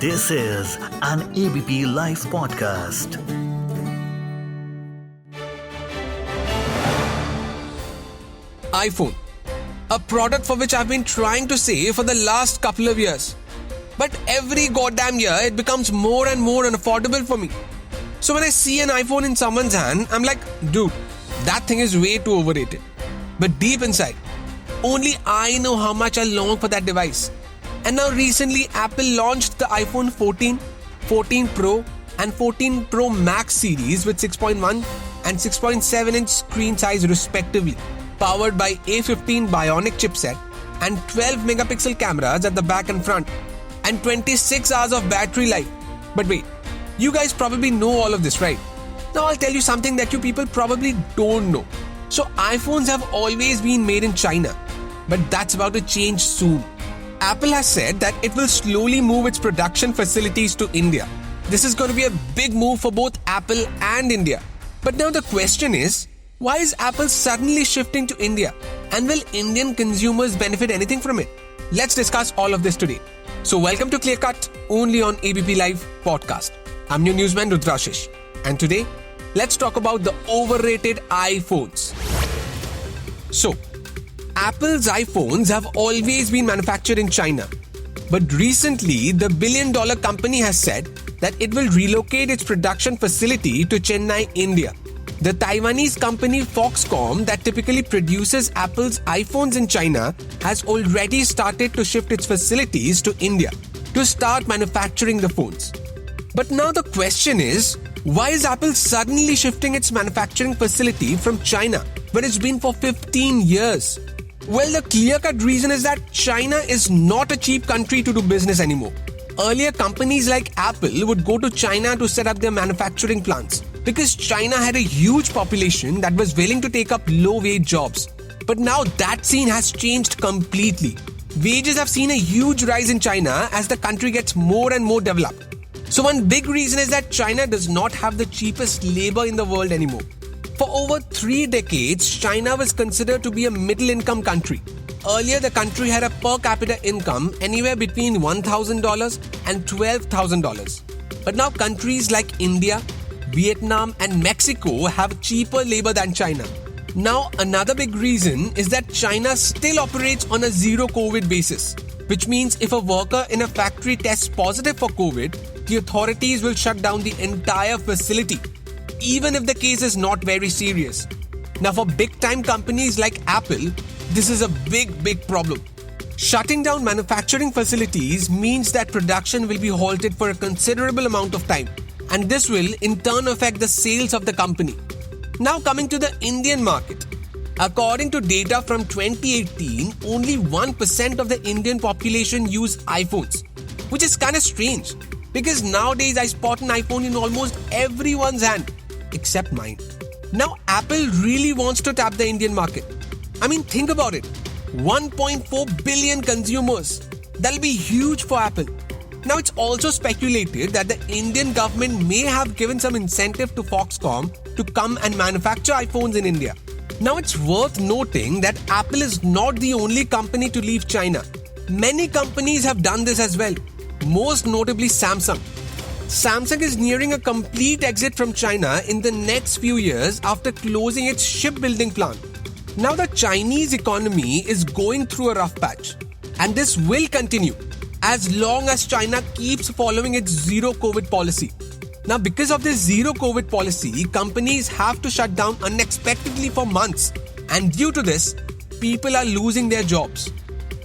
This is an ABP Live Podcast. iPhone, a product for which I've been trying to save for the last couple of years. But every goddamn year, it becomes more and more unaffordable for me. So when I see an iPhone in someone's hand, I'm like, dude, that thing is way too overrated. But deep inside, only I know how much I long for that device. And now recently, Apple launched the iPhone 14, 14 Pro and 14 Pro Max series with 6.1 and 6.7-inch screen size respectively, powered by A15 Bionic chipset and 12-megapixel cameras at the back and front, and 26 hours of battery life. But wait, you guys probably know all of this, right? Now I'll tell you something that you people probably don't know. So iPhones have always been made in China, but that's about to change soon. Apple has said that it will slowly move its production facilities to India. This is going to be a big move for both Apple and India. But now the question is, why is Apple suddenly shifting to India? And will Indian consumers benefit anything from it? Let's discuss all of this today. So welcome to Clear Cut, only on ABP Live Podcast. I'm your newsman Rudrashis. And today, let's talk about the overrated iPhones. So, Apple's iPhones have always been manufactured in China. But recently, the billion-dollar company has said that it will relocate its production facility to Chennai, India. The Taiwanese company Foxconn, that typically produces Apple's iPhones in China, has already started to shift its facilities to India to start manufacturing the phones. But now the question is, why is Apple suddenly shifting its manufacturing facility from China, where it's been for 15 years? Well, the clear-cut reason is that China is not a cheap country to do business anymore. Earlier, companies like Apple would go to China to set up their manufacturing plants because China had a huge population that was willing to take up low-wage jobs. But now that scene has changed completely. Wages have seen a huge rise in China as the country gets more and more developed. So one big reason is that China does not have the cheapest labor in the world anymore. For over 3 decades, China was considered to be a middle-income country. Earlier, the country had a per capita income anywhere between $1,000 and $12,000. But now countries like India, Vietnam and Mexico have cheaper labor than China. Now, another big reason is that China still operates on a zero-COVID basis, which means if a worker in a factory tests positive for COVID, the authorities will shut down the entire facility, even if the case is not very serious. Now, for big-time companies like Apple, this is a big problem. Shutting down manufacturing facilities means that production will be halted for a considerable amount of time, and this will in turn affect the sales of the company. Now coming to the Indian market. According to data from 2018, only 1% of the Indian population use iPhones, which is kind of strange because nowadays I spot an iPhone in almost everyone's hand, except mine. Now Apple really wants to tap the Indian market. I mean, think about it. 1.4 billion consumers. That'll be huge for Apple. Now, it's also speculated that the Indian government may have given some incentive to Foxconn to come and manufacture iPhones in India. Now, it's worth noting that Apple is not the only company to leave China. Many companies have done this as well, most notably Samsung. Samsung is nearing a complete exit from China in the next few years after closing its shipbuilding plant. Now, the Chinese economy is going through a rough patch, and this will continue as long as China keeps following its zero-COVID policy. Now, because of this zero-COVID policy, companies have to shut down unexpectedly for months, and due to this, people are losing their jobs.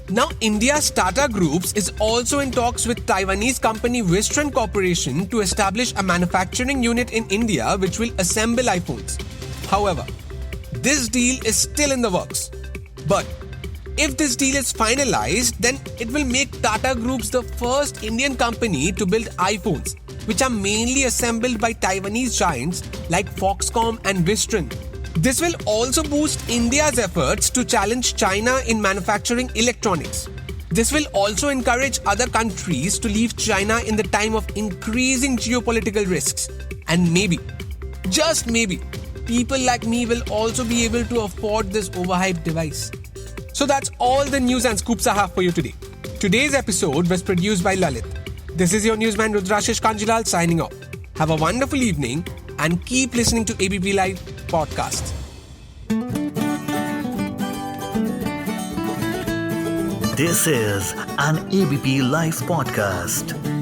Now, India's Tata Groups is also in talks with Taiwanese company Wistron Corporation to establish a manufacturing unit in India which will assemble iPhones. However, this deal is still in the works. But if this deal is finalized, then it will make Tata Groups the first Indian company to build iPhones, which are mainly assembled by Taiwanese giants like Foxconn and Wistron. This will also boost India's efforts to challenge China in manufacturing electronics. This will also encourage other countries to leave China in the time of increasing geopolitical risks. And maybe, just maybe, people like me will also be able to afford this overhyped device. So that's all the news and scoops I have for you today. Today's episode was produced by Lalit. This is your newsman Rudrashis Kanjilal signing off. Have a wonderful evening and keep listening to ABP Live Podcasts. This is an ABP Live Podcast.